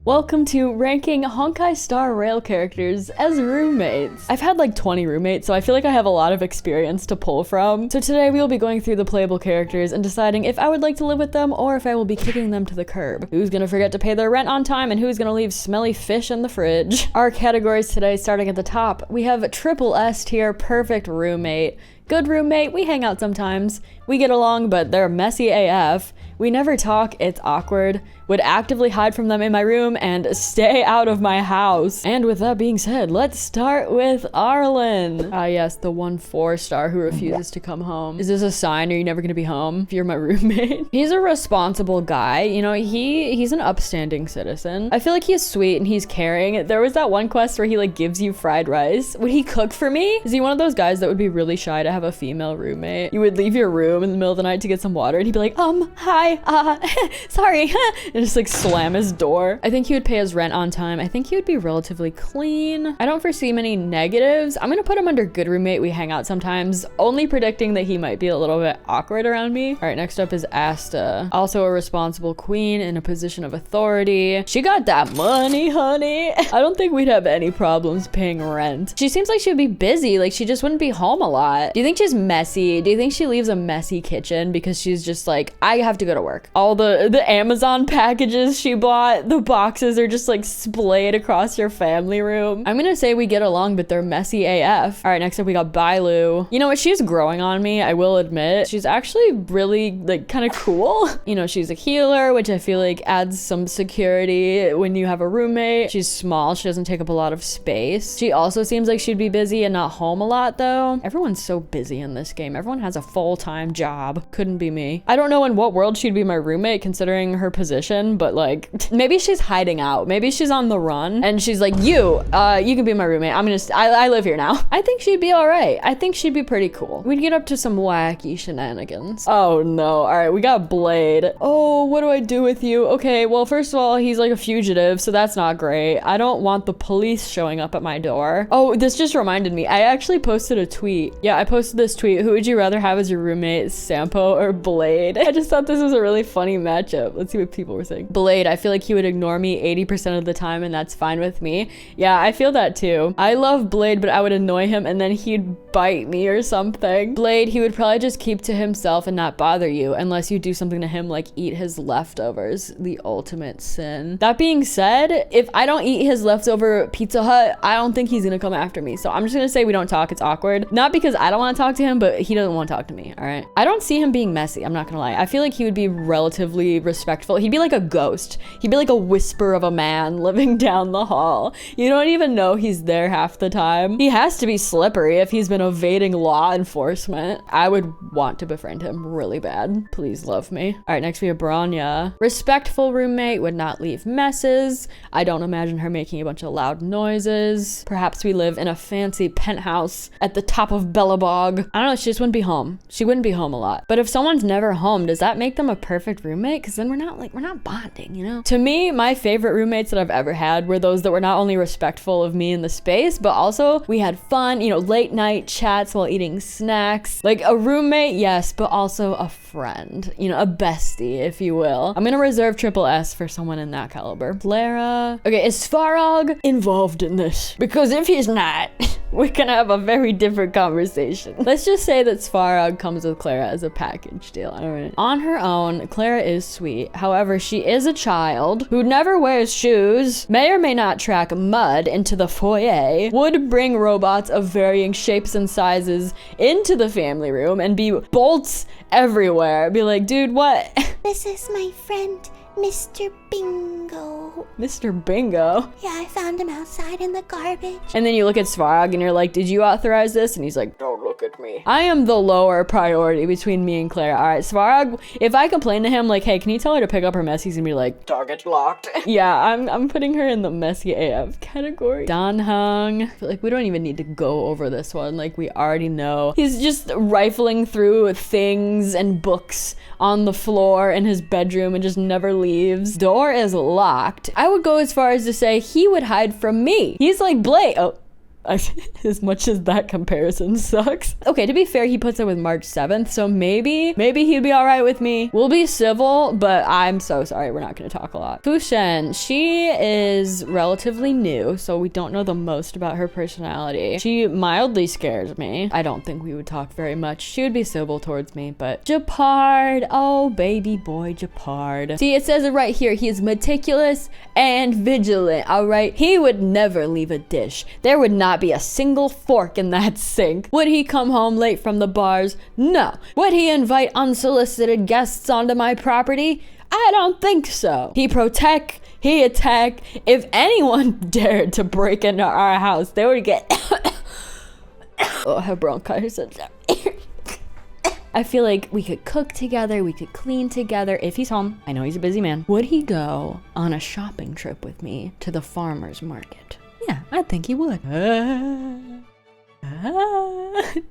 Welcome to ranking Honkai Star Rail characters as roommates. I've had like 20 roommates, so I feel like I have a lot of experience to pull from. So today we will be going through the playable characters and deciding if I would like to live with them or if I will be kicking them to the curb. Who's gonna forget to pay their rent on time and who's gonna leave smelly fish in the fridge. Our categories today, starting at the top, we have triple S tier perfect roommate. Good roommate, we hang out sometimes. We get along, but they're messy AF. We never talk, it's awkward. Would actively hide from them in my room and stay out of my house. And with that being said, let's start with Arlen. Ah yes, the 1 4-star who refuses to come home. Is this a sign? Are you never gonna be home if you're my roommate? He's a responsible guy. You know, he's an upstanding citizen. I feel like he's sweet and he's caring. There was that one quest where he like gives you fried rice. Would he cook for me? Is he one of those guys that would be really shy to have a female roommate? You would leave your room in the middle of the night to get some water and he'd be like, hi, sorry. And just like slam his door. I think he would pay his rent on time. I think he would be relatively clean. I don't foresee many negatives. I'm gonna put him under good roommate. We hang out sometimes, only predicting that he might be a little bit awkward around me. All right, next up is Asta. Also a responsible queen in a position of authority. She got that money, honey. I don't think we'd have any problems paying rent. She seems like she would be busy. Like she just wouldn't be home a lot. Do you think she's messy? Do you think she leaves a messy kitchen because she's just like, I have to go to work? All the Amazon packages she bought, the boxes are just like splayed across your family room. I'm gonna say we get along, but they're messy AF. All right, next up we got Bailu. You know what? She's growing on me, I will admit. She's actually really like kind of cool. You know, she's a healer, which I feel like adds some security when you have a roommate. She's small, she doesn't take up a lot of space. She also seems like she'd be busy and not home a lot though. Everyone's so busy in this game. Everyone has a full-time job. Couldn't be me. I don't know in what world she'd be my roommate considering her position, but like maybe she's hiding out. Maybe she's on the run and she's like, you can be my roommate. I live here now. I think she'd be all right. I think she'd be pretty cool. We'd get up to some wacky shenanigans. Oh no. All right, we got Blade. Oh, what do I do with you? Okay, well, first of all, he's like a fugitive, so that's not great. I don't want the police showing up at my door. Oh, this just reminded me. I actually posted a tweet. Yeah, I posted this tweet. Who would you rather have as your roommate, Sampo or Blade? I just thought this was a really funny matchup. Let's see what people were saying. Blade, I feel like he would ignore me 80% of the time and that's fine with me. Yeah, I feel that too. I love Blade, but I would annoy him and then he'd bite me or something. Blade, he would probably just keep to himself and not bother you unless you do something to him like eat his leftovers. The ultimate sin. That being said, if I don't eat his leftover Pizza Hut, I don't think he's gonna come after me. So I'm just gonna say we don't talk. It's awkward. Not because I don't want to talk to him, but he doesn't want to talk to me. All right. I don't see him being messy. I'm not gonna lie. I feel like he would be relatively respectful. He'd be like a ghost. He'd be like a whisper of a man living down the hall. You don't even know he's there half the time. He has to be slippery if he's been evading law enforcement. I would want to befriend him really bad. Please love me. All right, next we have Branya. Respectful roommate, would not leave messes. I don't imagine her making a bunch of loud noises. Perhaps we live in a fancy penthouse at the top of Bellabog. I don't know, she just wouldn't be home. She wouldn't be home a lot. But if someone's never home, does that make them a perfect roommate? Because then we're not bonding, you know? To me, my favorite roommates that I've ever had were those that were not only respectful of me in the space, but also we had fun, you know, late night chats while eating snacks. Like a roommate, yes, but also a friend, you know, a bestie, if you will. I'm gonna reserve triple S for someone in that caliber. Clara. Okay, is Svarog involved in this? Because if he's not, we're gonna have a very different conversation. Let's just say that Svarog comes with Clara as a package deal. All right. On her own, Clara is sweet. However, she is a child who never wears shoes, may or may not track mud into the foyer, would bring robots of varying shapes and sizes into the family room and be bolts everywhere. Be like, dude, what? This is my friend, Mr. Bingo. Mr. Bingo? Yeah, I found him outside in the garbage. And then you look at Svarog and you're like, did you authorize this? And he's like, don't look at me. I am the lower priority between me and Clara. All right, Svarog, if I complain to him like, hey, can you tell her to pick up her mess? He's gonna be like, target locked. Yeah, I'm putting her in the messy AF category. Danhung. I feel like we don't even need to go over this one. Like we already know. He's just rifling through things and books on the floor in his bedroom and just never leaves. Door is locked. I would go as far as to say he would hide from me. He's like Blade. Oh, As much as that comparison sucks. Okay, to be fair, he puts it with March 7th, so maybe he'd be all right with me. We'll be civil, but I'm so sorry. We're not gonna talk a lot. Fushen, she is relatively new, so we don't know the most about her personality. She mildly scares me. I don't think we would talk very much. She would be civil towards me, but Japard, oh baby boy Japard. See, it says it right here. He is meticulous and vigilant, all right? He would never leave a dish. There would not be a single fork in that sink. Would he come home late from the bars? No. Would he invite unsolicited guests onto my property? I don't think so. He protect, he attack. If anyone dared to break into our house, they would get oh, I have bronchitis. I feel like we could cook together, we could clean together if he's home. I know he's a busy man. Would he go on a shopping trip with me to the farmer's market? Yeah, I think he would.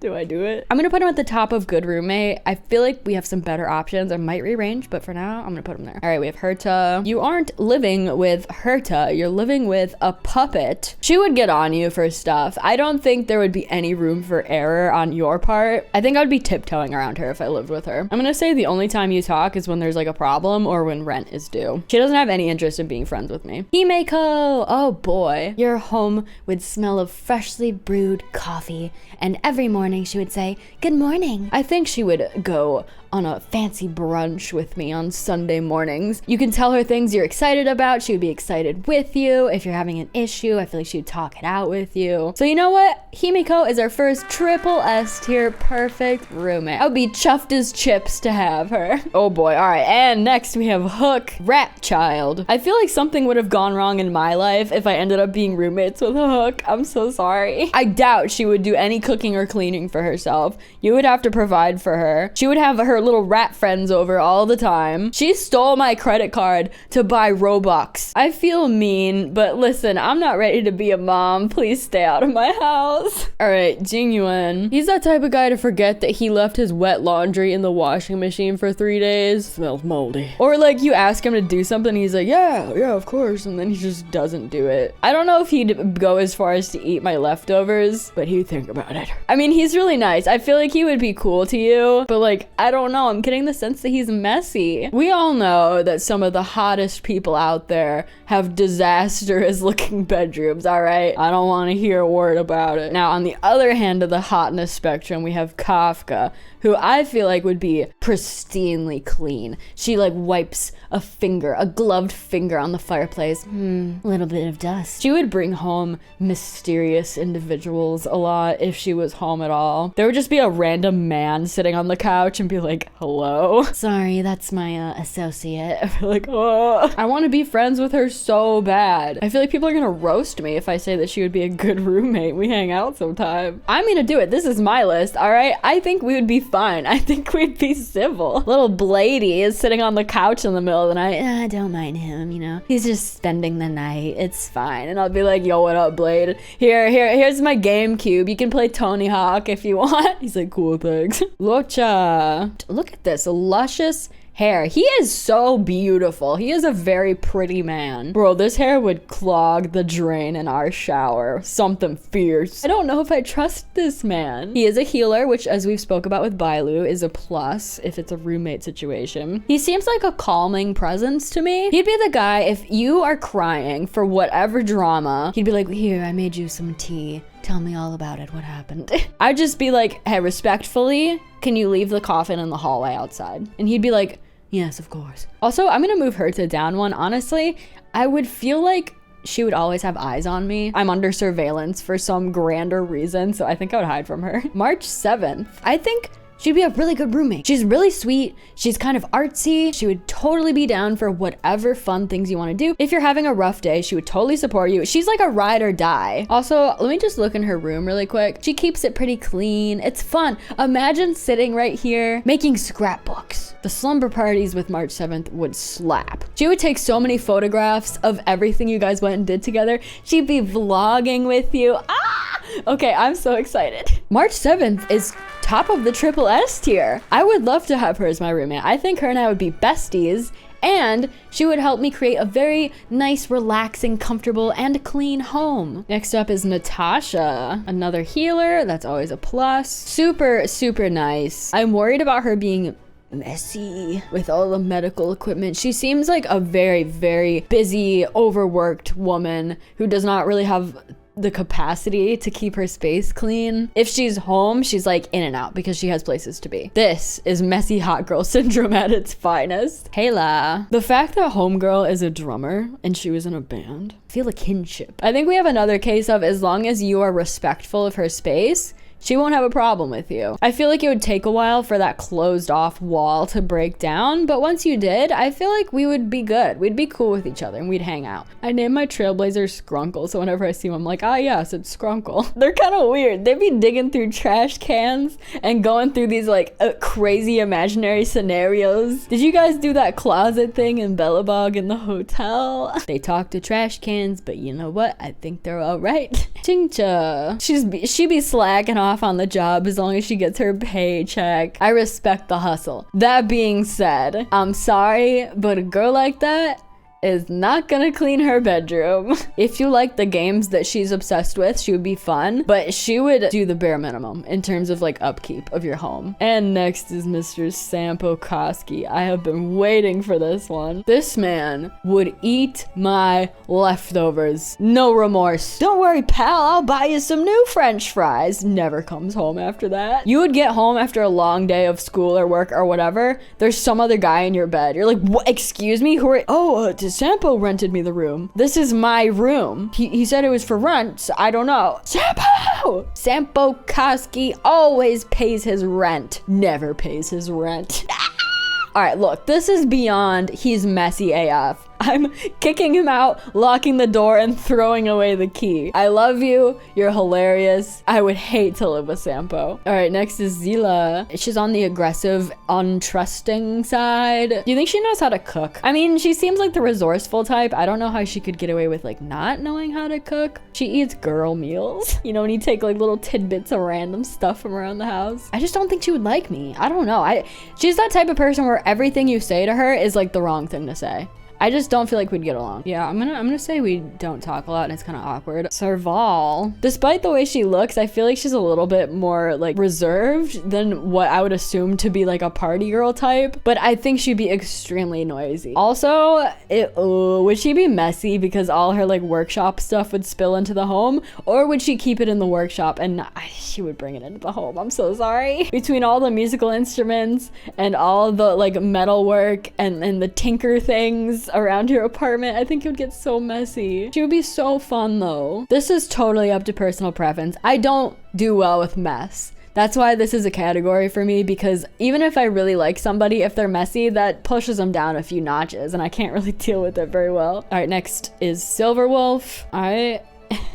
Do I do it? I'm gonna put him at the top of good roommate. I feel like we have some better options. I might rearrange, but for now, I'm gonna put him there. All right, we have Herta. You aren't living with Herta. You're living with a puppet. She would get on you for stuff. I don't think there would be any room for error on your part. I think I would be tiptoeing around her if I lived with her. I'm gonna say the only time you talk is when there's like a problem or when rent is due. She doesn't have any interest in being friends with me. Himeko, oh boy. Your home would smell of freshly brewed coffee, and every morning she would say, "Good morning." I think she would go on a fancy brunch with me on Sunday mornings. You can tell her things you're excited about. She would be excited with you. If you're having an issue, I feel like she would talk it out with you. So you know what? Himeko is our first triple S tier perfect roommate. I would be chuffed as chips to have her. Oh boy. All right. And next we have Hook, Rat Child. I feel like something would have gone wrong in my life if I ended up being roommates with a Hook. I'm so sorry. I doubt she would do any cooking or cleaning for herself. You would have to provide for her. She would have her little rat friends over all the time. She stole my credit card to buy Robux. I feel mean, but listen, I'm not ready to be a mom. Please stay out of my house. All right, Jingyuan. He's that type of guy to forget that he left his wet laundry in the washing machine for 3 days. Smells moldy. Or like you ask him to do something, he's like, yeah, of course. And then he just doesn't do it. I don't know if he'd go as far as to eat my leftovers, but he'd think about it. I mean, he's really nice. I feel like he would be cool to you, but like, I don't know. I'm getting the sense that he's messy. We all know that some of the hottest people out there have disastrous looking bedrooms, all right? I don't want to hear a word about it. Now, on the other hand of the hotness spectrum, we have Kafka, who I feel like would be pristinely clean. She like wipes a gloved finger on the fireplace. A little bit of dust. She would bring home mysterious individuals a lot if she was home at all. There would just be a random man sitting on the couch and be like, hello? Sorry, that's my associate. I feel like, oh, I want to be friends with her so bad. I feel like people are gonna roast me if I say that she would be a good roommate. We hang out sometime. I'm gonna do it. This is my list, all right? I think we would be fine. I think we'd be civil. Little Blady is sitting on the couch in the middle of the night. I don't mind him, you know? He's just spending the night. It's fine. And I'll be like, yo, what up, Blade? Here's my GameCube. You can play Tony Hawk if you want. He's like, cool, thanks. Locha. Look at this luscious hair. He is so beautiful. He is a very pretty man. Bro, this hair would clog the drain in our shower. Something fierce. I don't know if I trust this man. He is a healer, which as we've spoke about with Bailu is a plus if it's a roommate situation. He seems like a calming presence to me. He'd be the guy if you are crying for whatever drama, he'd be like, here, I made you some tea. Tell me all about it. What happened? I'd just be like, hey, respectfully, can you leave the coffin in the hallway outside? And he'd be like, yes, of course. Also, I'm gonna move her to down one. Honestly, I would feel like she would always have eyes on me. I'm under surveillance for some grander reason, so I think I would hide from her. March 7th. I think she'd be a really good roommate. She's really sweet. She's kind of artsy. She would totally be down for whatever fun things you want to do. If you're having a rough day, she would totally support you. She's like a ride or die. Also, let me just look in her room really quick. She keeps it pretty clean. It's fun. Imagine sitting right here making scrapbooks. The slumber parties with March 7th would slap. She would take so many photographs of everything you guys went and did together. She'd be vlogging with you. Okay, I'm so excited. March 7th is top of the triple S tier. I would love to have her as my roommate. I think her and I would be besties and she would help me create a very nice, relaxing, comfortable, and clean home. Next up is Natasha, another healer. That's always a plus. Super, super nice. I'm worried about her being messy with all the medical equipment. She seems like a very, very busy, overworked woman who does not really have the capacity to keep her space clean. If she's home, she's like in and out because she has places to be. This is messy hot girl syndrome at its finest. Hela. The fact that homegirl is a drummer and she was in a band, I feel a kinship. I think we have another case of as long as you are respectful of her space, she won't have a problem with you. I feel like it would take a while for that closed off wall to break down, but once you did, I feel like we would be good. We'd be cool with each other and we'd hang out. I named my Trailblazer Skrunkle, so whenever I see them, I'm like, ah yes, it's Skrunkle. They're kind of weird. They'd be digging through trash cans and going through these like crazy imaginary scenarios. Did you guys do that closet thing in Bellabog in the hotel? They talk to trash cans, but you know what? I think they're all right. Chingcha. She be slacking off on the job as long as she gets her paycheck. I respect the hustle. That being said, I'm sorry, but a girl like that is not gonna clean her bedroom. If you like the games that she's obsessed with, she would be fun, but she would do the bare minimum in terms of like upkeep of your home. And next is Mr. Sampo Koski. I have been waiting for this one. This man would eat my leftovers. No remorse. Don't worry, pal, I'll buy you some new French fries. Never comes home after that. You would get home after a long day of school or work or whatever. There's some other guy in your bed. You're like, what? Excuse me? Who are? Oh, Sampo rented me the room. This is my room. He said it was for rent, so I don't know. Sampo! Sampo Koski always pays his rent. Never pays his rent. All right, look, this is beyond he's messy AF. I'm kicking him out, locking the door, and throwing away the key. I love you. You're hilarious. I would hate to live with Sampo. All right, next is Zila. She's on the aggressive, untrusting side. Do you think she knows how to cook? I mean, she seems like the resourceful type. I don't know how she could get away with like not knowing how to cook. She eats girl meals. You know, when you take like little tidbits of random stuff from around the house. I just don't think she would like me. I don't know. She's that type of person where everything you say to her is like the wrong thing to say. I just don't feel like we'd get along. Yeah, I'm gonna say we don't talk a lot and it's kind of awkward. Serval. Despite the way she looks, I feel like she's a little bit more like reserved than what I would assume to be like a party girl type, but I think she'd be extremely noisy. Also, would she be messy because all her like workshop stuff would spill into the home, or would she keep it in the workshop and she would bring it into the home? I'm so sorry. Between all the musical instruments and all the like metal work and the tinker things around your apartment, I think it would get so messy. She would be so fun though. This is totally up to personal preference. I don't do well with mess. That's why this is a category for me, because even if I really like somebody, if they're messy, that pushes them down a few notches and I can't really deal with it very well. All right, next is Silverwolf.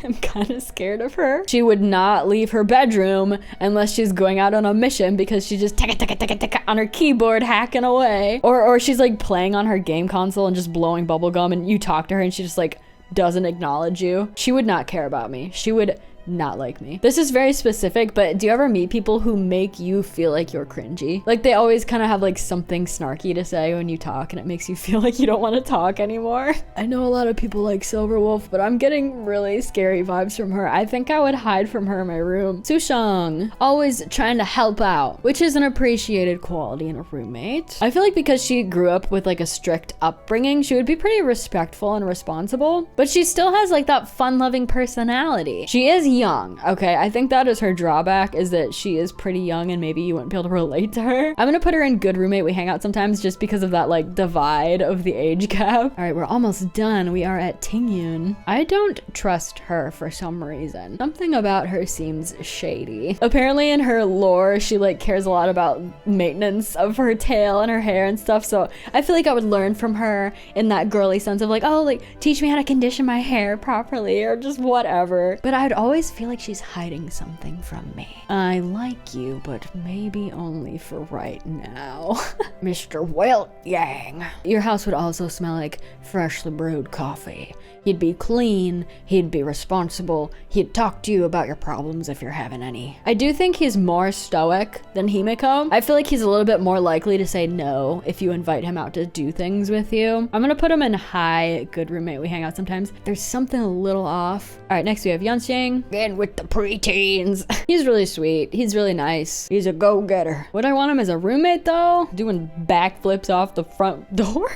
I'm kind of scared of her. She would not leave her bedroom unless she's going out on a mission, because she's just tick on her keyboard hacking away. Or she's like playing on her game console and just blowing bubblegum, and you talk to her and she just like doesn't acknowledge you. She would not care about me. She would not like me. This is very specific, but do you ever meet people who make you feel like you're cringy? Like they always kind of have like something snarky to say when you talk and it makes you feel like you don't want to talk anymore. I know a lot of people like Silverwolf, but I'm getting really scary vibes from her. I think I would hide from her in my room. Sushang, always trying to help out, which is an appreciated quality in a roommate. I feel like because she grew up with like a strict upbringing, she would be pretty respectful and responsible, but she still has like that fun-loving personality. She is young, okay? I think that is her drawback, is that she is pretty young and maybe you wouldn't be able to relate to her. I'm gonna put her in good roommate. We hang out sometimes just because of that like divide of the age gap. All right, we're almost done. We are at Tingyun. I don't trust her for some reason. Something about her seems shady. Apparently in her lore, she like cares a lot about maintenance of her tail and her hair and stuff, so I feel like I would learn from her in that girly sense of like, oh, like teach me how to condition my hair properly or just whatever. But I'd always just feel like she's hiding something from me. I like you, but maybe only for right now. Mr. Wilt Yang. Your house would also smell like freshly brewed coffee. He'd be clean, he'd be responsible, he'd talk to you about your problems if you're having any. I do think he's more stoic than Himiko. I feel like he's a little bit more likely to say no if you invite him out to do things with you. I'm gonna put him in high, good roommate, we hang out sometimes. There's something a little off. All right, next we have Yunsang. And with the preteens. He's really sweet, he's really nice. He's a go-getter. Would I want him as a roommate though? Doing backflips off the front door?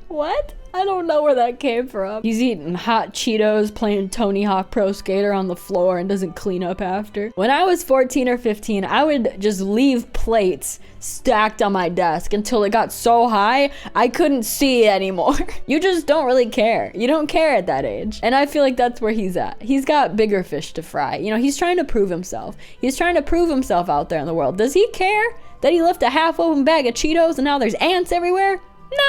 What? I don't know where that came from. He's eating hot Cheetos, playing Tony Hawk Pro Skater on the floor and doesn't clean up after. When I was 14 or 15, I would just leave plates stacked on my desk until it got so high, I couldn't see it anymore. You just don't really care. You don't care at that age. And I feel like that's where he's at. He's got bigger fish to fry. You know, he's trying to prove himself. He's trying to prove himself out there in the world. Does he care that he left a half-open bag of Cheetos and now there's ants everywhere?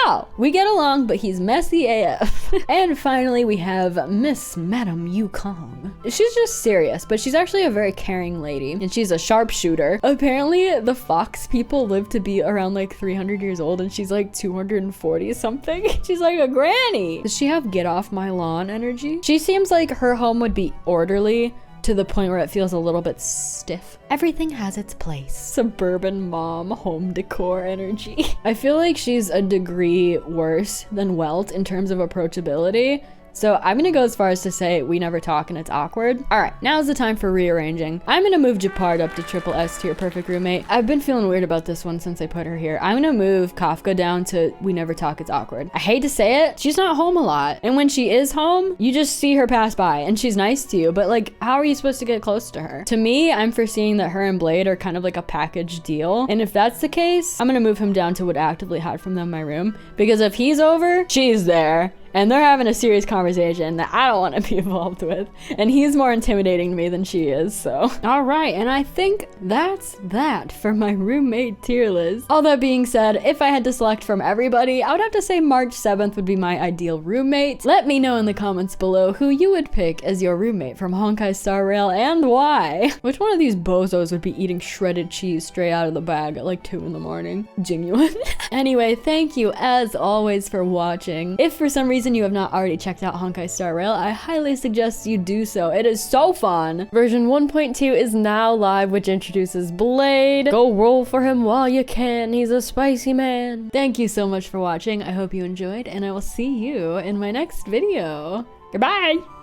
No, we get along, but he's messy AF. And finally, we have Miss Madam Yukong. She's just serious, but she's actually a very caring lady, and she's a sharpshooter. Apparently, the Fox people live to be around like 300 years old, and she's like 240 something. She's like a granny. Does she have get off my lawn energy? She seems like her home would be orderly, to the point where it feels a little bit stiff. Everything has its place. Suburban mom home decor energy. I feel like she's a degree worse than Welt in terms of approachability. So I'm gonna go as far as to say we never talk and it's awkward. All right, now's the time for rearranging. I'm gonna move Japard up to triple S tier perfect roommate. I've been feeling weird about this one since I put her here. I'm gonna move Kafka down to we never talk, it's awkward. I hate to say it, she's not home a lot. And when she is home, you just see her pass by and she's nice to you, but like, how are you supposed to get close to her? To me, I'm foreseeing that her and Blade are kind of like a package deal. And if that's the case, I'm gonna move him down to would actively hide from them in my room. Because if he's over, she's there. And they're having a serious conversation that I don't want to be involved with. And he's more intimidating to me than she is, so. All right, and I think that's that for my roommate tier list. All that being said, if I had to select from everybody, I would have to say March 7th would be my ideal roommate. Let me know in the comments below who you would pick as your roommate from Honkai Star Rail and why. Which one of these bozos would be eating shredded cheese straight out of the bag at like 2 in the morning? Genuine. Anyway, thank you as always for watching. If for some reason you have not already checked out Honkai Star Rail, I highly suggest you do so. It is so fun. Version 1.2 is now live, which introduces Blade. Go roll for him while you can. He's a spicy man. Thank you so much for watching. I hope you enjoyed, and I will see you in my next video. Goodbye!